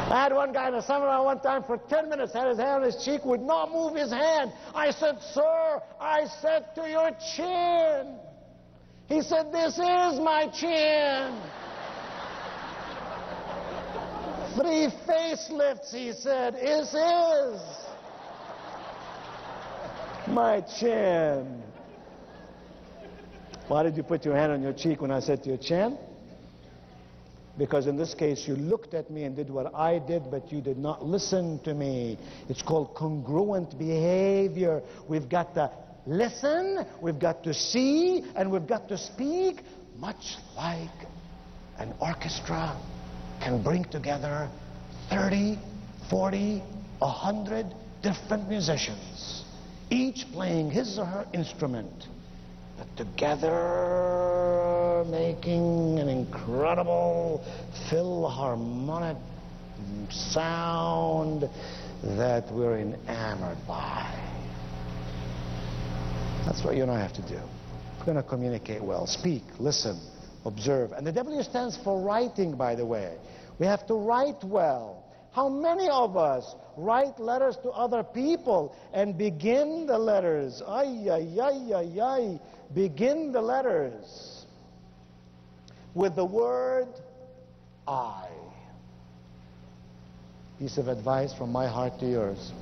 I had one guy in a seminar one time for 10 minutes, had his hand on his cheek, would not move his hand. I said, "Sir," I said, "to your chin." He said, "This is my chin." 3 facelifts, he said, "This is my chin." Why did you put your hand on your cheek when I said to your chin? Because in this case you looked at me and did what I did, but you did not listen to me. It's called congruent behavior. We've got to listen, we've got to see, and we've got to speak, much like an orchestra can bring together 30, 40, 100 different musicians, each playing his or her instrument, but together making an incredible philharmonic sound that we're enamored by. That's what you and I have to do. We're going to communicate well. Speak, listen, observe. And the W stands for writing, by the way. We have to write well. How many of us write letters to other people and begin the letters? Ay, ay, ay, ay, ay. Begin the letters with the word I. Piece of advice from my heart to yours.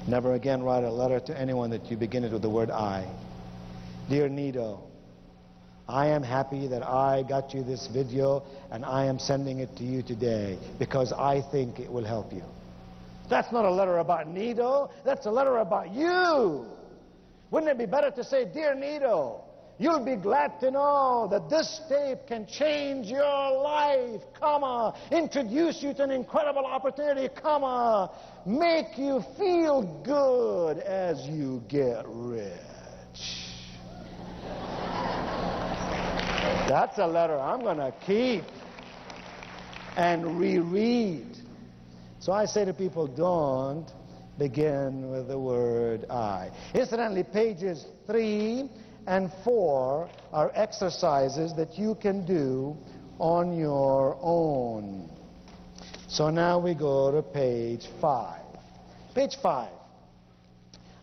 Never again write a letter to anyone that you begin it with the word I. Dear Nido, I am happy that I got you this video and I am sending it to you today because I think it will help you. That's not a letter about Nido, that's a letter about you. Wouldn't it be better to say, "Dear Nido, you'll be glad to know that this tape can change your life, comma, introduce you to an incredible opportunity, comma, make you feel good as you get rich." That's a letter I'm going to keep and reread. So I say to people, don't begin with the word I. Incidentally, pages 3 and 4 are exercises that you can do on your own. So now we go to page 5. Page 5.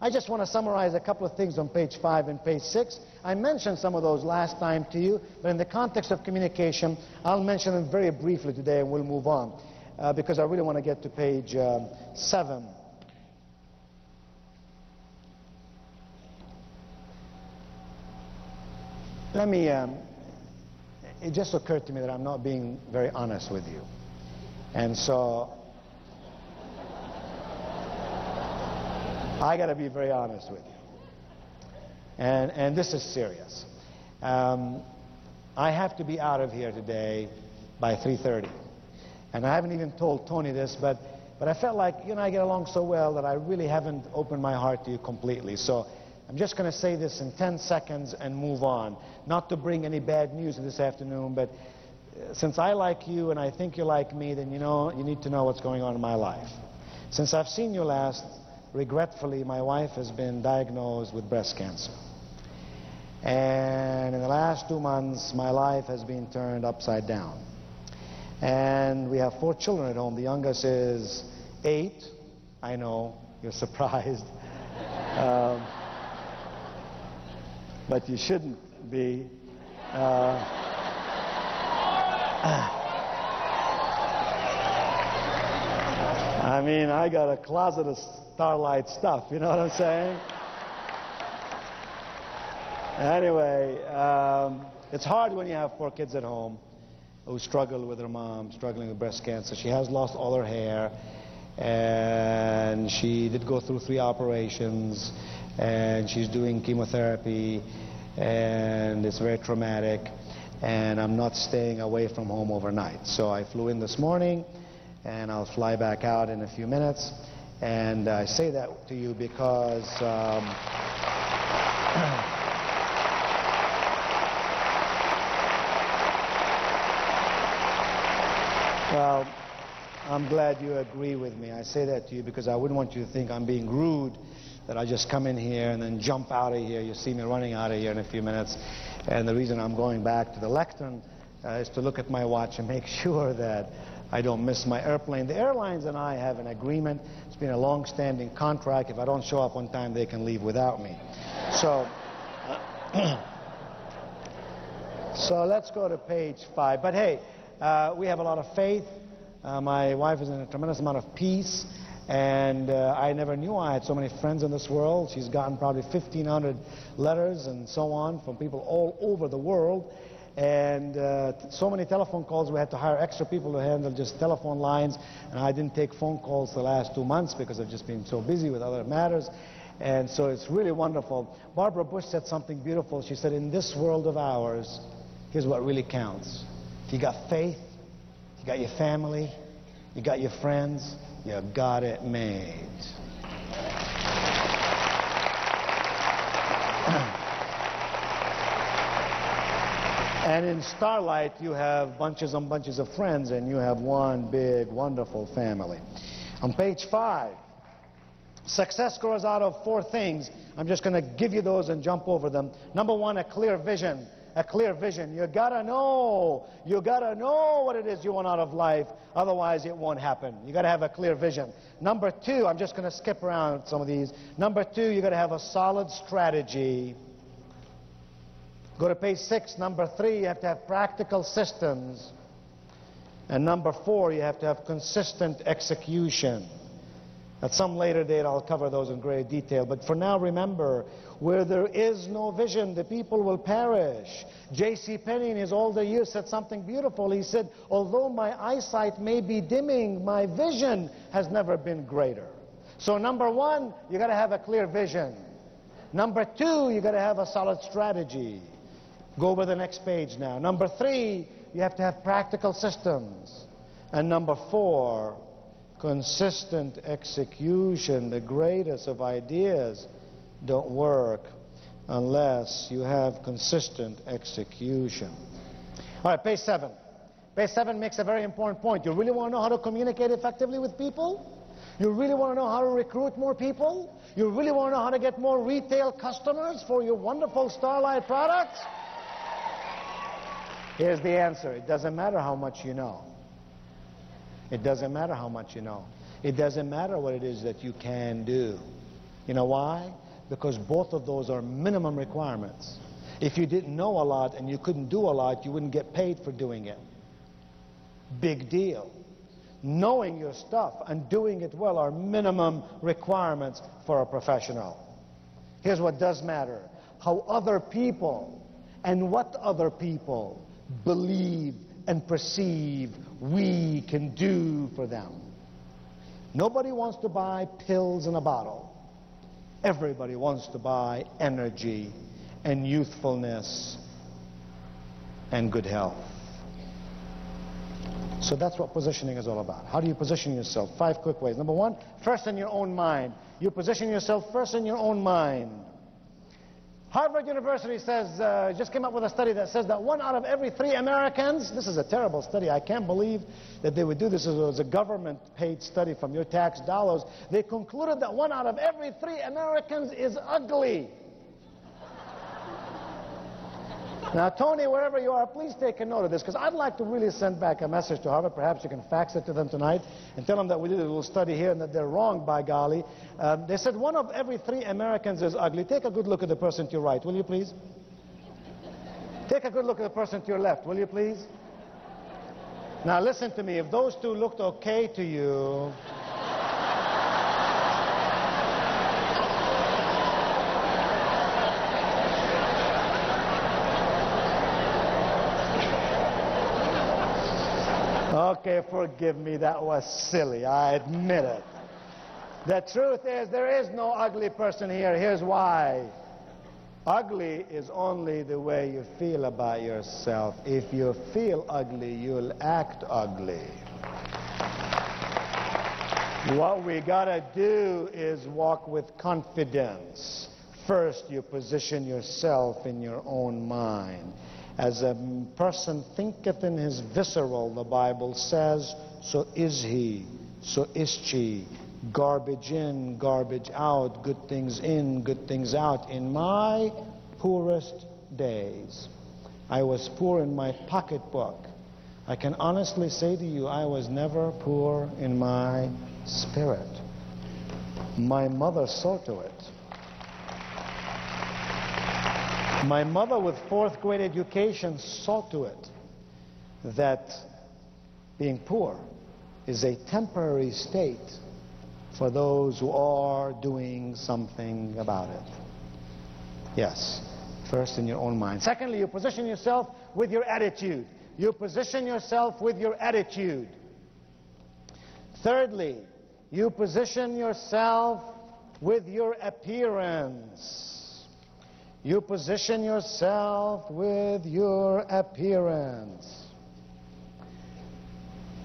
I just want to summarize a couple of things on page 5 and page 6. I mentioned some of those last time to you, but in the context of communication, I'll mention them very briefly today and we'll move on, because I really want to get to page 7. Let me, it just occurred to me that I'm not being very honest with you. And so, I got to be very honest with you. And this is serious. I have to be out of here today by 3:30. And I haven't even told Tony this, but I felt like you and I get along so well that I really haven't opened my heart to you completely. So I'm just going to say this in 10 seconds and move on. Not to bring any bad news this afternoon, but since I like you and I think you like me, then you know you need to know what's going on in my life. Since I've seen you last, regretfully, my wife has been diagnosed with breast cancer. And in the last 2 months, my life has been turned upside down. And we have 4 children at home. The youngest is 8. I know, you're surprised. But you shouldn't be. I mean, I got a closet of Starlight stuff, you know what I'm saying? Anyway, it's hard when you have 4 kids at home who struggle with their mom, struggling with breast cancer. She has lost all her hair, and she did go through 3 operations, and she's doing chemotherapy, and it's very traumatic, and I'm not staying away from home overnight. So I flew in this morning, and I'll fly back out in a few minutes. And I say that to you because well, I'm glad you agree with me. I say that to you because I wouldn't want you to think I'm being rude, that I just come in here and then jump out of here. You see me running out of here in a few minutes. And the reason I'm going back to the lectern is to look at my watch and make sure that I don't miss my airplane. The airlines and I have an agreement. It's been a long-standing contract. If I don't show up on time, they can leave without me. So, so let's go to page 5. But hey, we have a lot of faith. My wife is in a tremendous amount of peace. And I never knew I had so many friends in this world. She's gotten probably 1,500 letters and so on from people all over the world. And so many telephone calls, we had to hire extra people to handle just telephone lines. And I didn't take phone calls the last 2 months because I've just been so busy with other matters. And so it's really wonderful. Barbara Bush said something beautiful. She said, in this world of ours, here's what really counts. If you got faith, you got your family, you got your friends, you got it made. And in Starlight, you have bunches and bunches of friends, and you have one big, wonderful family. On page 5, success grows out of 4 things. I'm just going to give you those and jump over them. Number 1, a clear vision. A clear vision. You gotta know what it is you want out of life, otherwise it won't happen. You gotta have a clear vision. Number 2, I'm just gonna skip around some of these. Number 2, you gotta have a solid strategy. Go to page 6. Number 3, you have to have practical systems. And number 4, you have to have consistent execution. At some later date, I'll cover those in great detail. But for now, remember, where there is no vision, the people will perish. J.C. Penney, in his older years, said something beautiful. He said, although my eyesight may be dimming, my vision has never been greater. So number 1, you got to have a clear vision. Number 2, you got to have a solid strategy. Go over the next page now. Number 3, you have to have practical systems. And number 4, consistent execution. The greatest of ideas don't work unless you have consistent execution. All right, page 7. Page 7 makes a very important point. You really want to know how to communicate effectively with people? You really want to know how to recruit more people? You really want to know how to get more retail customers for your wonderful Starlight products? Here's the answer. It doesn't matter how much you know. It doesn't matter how much you know. It doesn't matter what it is that you can do. You know why? Because both of those are minimum requirements. If you didn't know a lot and you couldn't do a lot, you wouldn't get paid for doing it. Big deal. Knowing your stuff and doing it well are minimum requirements for a professional. Here's what does matter. How other people and what other people believe and perceive we can do for them. Nobody wants to buy pills in a bottle. Everybody wants to buy energy and youthfulness and good health. So that's what positioning is all about. How do you position yourself? 5 quick ways. Number 1, first in your own mind. You position yourself first in your own mind. Harvard University says, just came up with a study that says that 1 out of every 3 Americans, this is a terrible study, I can't believe that they would do this. It was a government-paid study from your tax dollars. They concluded that 1 out of every 3 Americans is ugly. Now, Tony, wherever you are, please take a note of this, because I'd like to really send back a message to Harvard. Perhaps you can fax it to them tonight and tell them that we did a little study here and that they're wrong, by golly. They said 1 of every 3 Americans is ugly. Take a good look at the person to your right, will you please? Take a good look at the person to your left, will you please? Now, listen to me. If those 2 looked okay to you... Okay, forgive me, that was silly, I admit it. The truth is, there is no ugly person here. Here's why. Ugly is only the way you feel about yourself. If you feel ugly, you'll act ugly. What we gotta do is walk with confidence. First, you position yourself in your own mind. As a person thinketh in his visceral, the Bible says, so is he, so is she. Garbage in, garbage out, good things in, good things out. In my poorest days, I was poor in my pocketbook, I can honestly say to you, I was never poor in my spirit. My mother saw to it. My mother, with fourth grade education, saw to it that being poor is a temporary state for those who are doing something about it. Yes, first in your own mind. Secondly, you position yourself with your attitude. You position yourself with your attitude. Thirdly, you position yourself with your appearance. You position yourself with your appearance.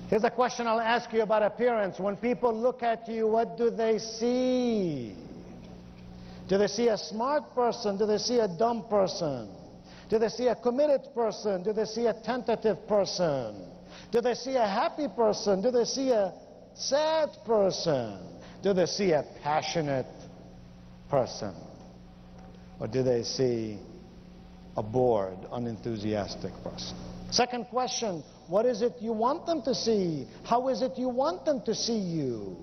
Here's a question I'll ask you about appearance. When people look at you, what do they see? Do they see a smart person? Do they see a dumb person? Do they see a committed person? Do they see a tentative person? Do they see a happy person? Do they see a sad person? Do they see a passionate person? Or do they see a bored, unenthusiastic person? Second question, what is it you want them to see? How is it you want them to see you?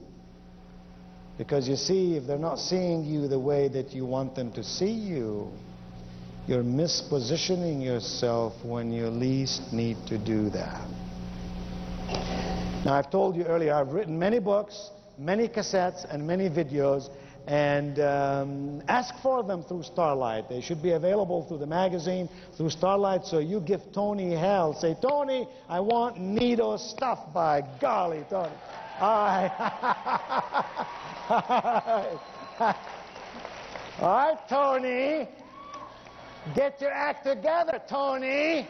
Because you see, if they're not seeing you the way that you want them to see you, you're mispositioning yourself when you least need to do that. Now, I've told you earlier, I've written many books, many cassettes, and many videos, and ask for them through Starlight. They should be available through the magazine, through Starlight, so you give Tony hell. Say, Tony, I want Nito stuff, by golly, Tony. All right. All right, Tony. Get your act together, Tony.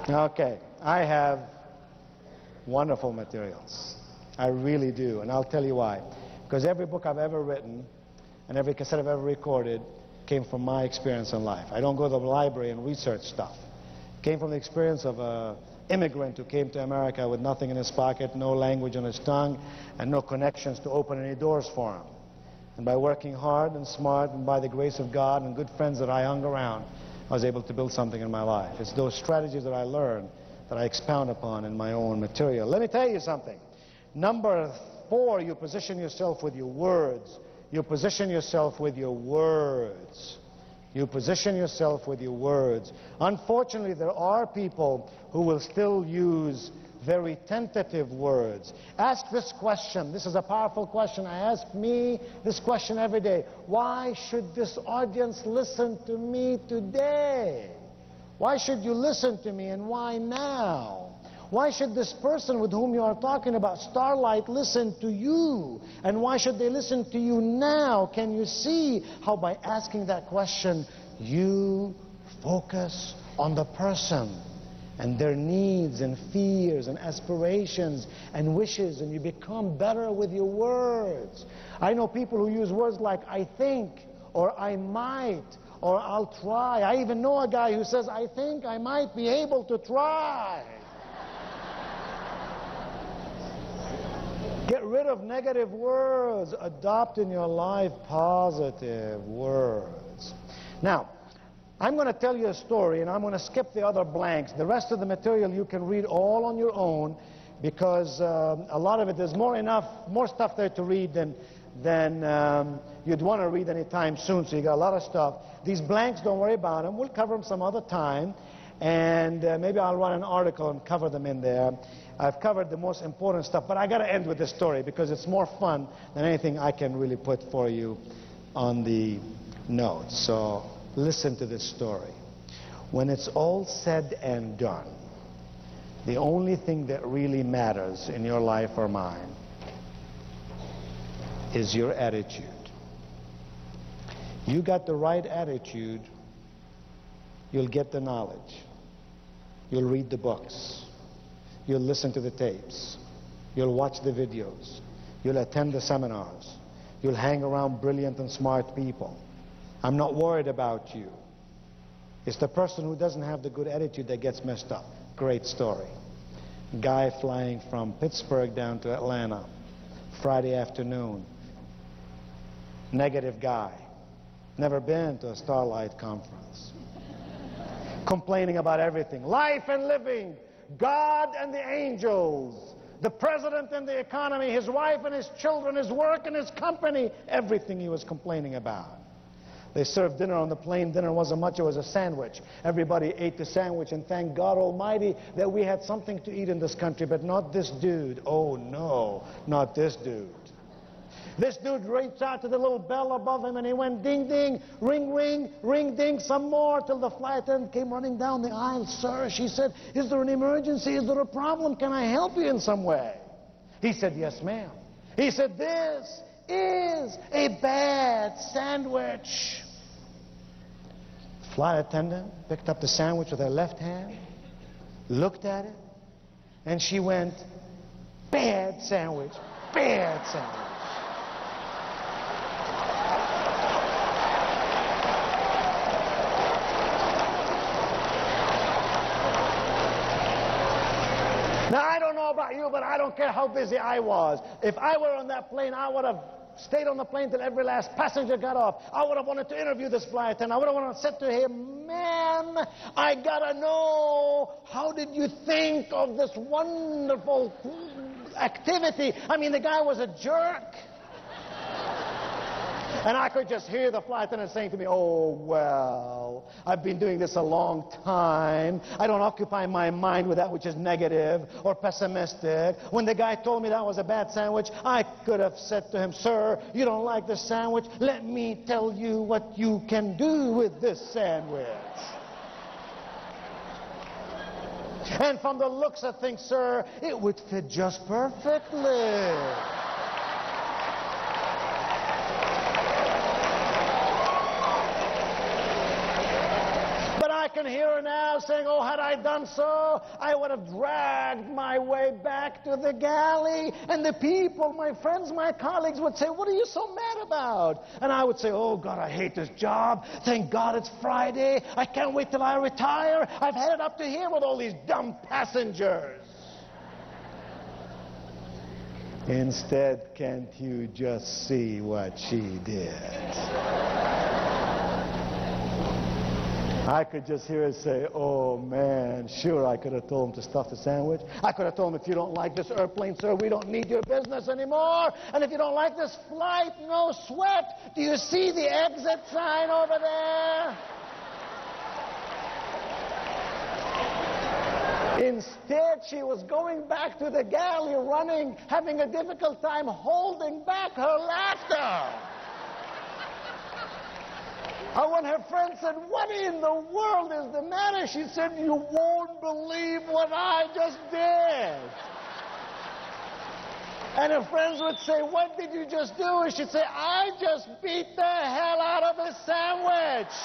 Okay, I have wonderful materials. I really do, and I'll tell you why. Because every book I've ever written and every cassette I've ever recorded came from my experience in life. I don't go to the library and research stuff. It came from the experience of an immigrant who came to America with nothing in his pocket, no language on his tongue, and no connections to open any doors for him. And by working hard and smart and by the grace of God and good friends that I hung around, I was able to build something in my life. It's those strategies that I learned that I expound upon in my own material. Let me tell you something. Number 4, you position yourself with your words. You position yourself with your words. You position yourself with your words. Unfortunately, there are people who will still use very tentative words. Ask this question. This is a powerful question. I ask me this question every day. Why should this audience listen to me today? Why should you listen to me, and why now? Why should this person with whom you are talking about, Starlight, listen to you? And why should they listen to you now? Can you see how by asking that question, you focus on the person and their needs and fears and aspirations and wishes, and you become better with your words? I know people who use words like I think, or I might, or I'll try. I even know a guy who says, I think I might be able to try. Get rid of negative words. Adopt in your life positive words. Now, I'm going to tell you a story, and I'm going to skip the other blanks. The rest of the material you can read all on your own, because a lot of it, there's more stuff there to read than you'd want to read anytime soon, so you got a lot of stuff. These blanks, don't worry about them. We'll cover them some other time, and maybe I'll write an article and cover them in there. I've covered the most important stuff, but I got to end with this story because it's more fun than anything I can really put for you on the notes. So listen to this story. When it's all said and done, the only thing that really matters in your life or mine is your attitude. You got the right attitude, you'll get the knowledge. You'll read the books. You'll listen to the tapes. You'll watch the videos. You'll attend the seminars. You'll hang around brilliant and smart people. I'm not worried about you. It's the person who doesn't have the good attitude that gets messed up. Great story. Guy flying from Pittsburgh down to Atlanta, Friday afternoon. Negative guy. Never been to a Starlight conference. complaining about everything. Life and living, God and the angels, the president and the economy, his wife and his children, his work and his company, everything he was complaining about. They served dinner on the plane. Dinner wasn't much, it was a sandwich. Everybody ate the sandwich, and thank God Almighty that we had something to eat in this country, but not this dude. Oh no, not this dude. This dude reached out to the little bell above him, and he went ding ding, ring ring, ring ding, some more, till the flight attendant came running down the aisle. Sir, she said, is there an emergency? Is there a problem? Can I help you in some way? He said, yes ma'am. He said, this is a bad sandwich. Flight attendant picked up the sandwich with her left hand, looked at it, and she went, bad sandwich, bad sandwich. Now, I don't know about you, but I don't care how busy I was. If I were on that plane, I would have stayed on the plane till every last passenger got off. I would have wanted to interview this flight attendant. I would have wanted to say to him, ma'am, I gotta know, how did you think of this wonderful activity? I mean, the guy was a jerk. And I could just hear the flight attendant saying to me, oh, well, I've been doing this a long time. I don't occupy my mind with that which is negative or pessimistic. When the guy told me that was a bad sandwich, I could have said to him, sir, you don't like this sandwich? Let me tell you what you can do with this sandwich. And from the looks of things, sir, it would fit just perfectly. I can hear her now saying, oh, had I done so, I would have dragged my way back to the galley, and the people, my friends, my colleagues would say, what are you so mad about? And I would say, oh, God, I hate this job. Thank God it's Friday. I can't wait till I retire. I've headed up to here with all these dumb passengers. Instead, can't you just see what she did? I could just hear her say, oh, man, sure, I could have told him to stuff the sandwich. I could have told him, if you don't like this airplane, sir, we don't need your business anymore. And if you don't like this flight, no sweat. Do you see the exit sign over there? Instead, she was going back to the galley, running, having a difficult time holding back her laughter. And when her friend said, what in the world is the matter? She said, you won't believe what I just did. And her friends would say, what did you just do? And she'd say, I just beat the hell out of a sandwich.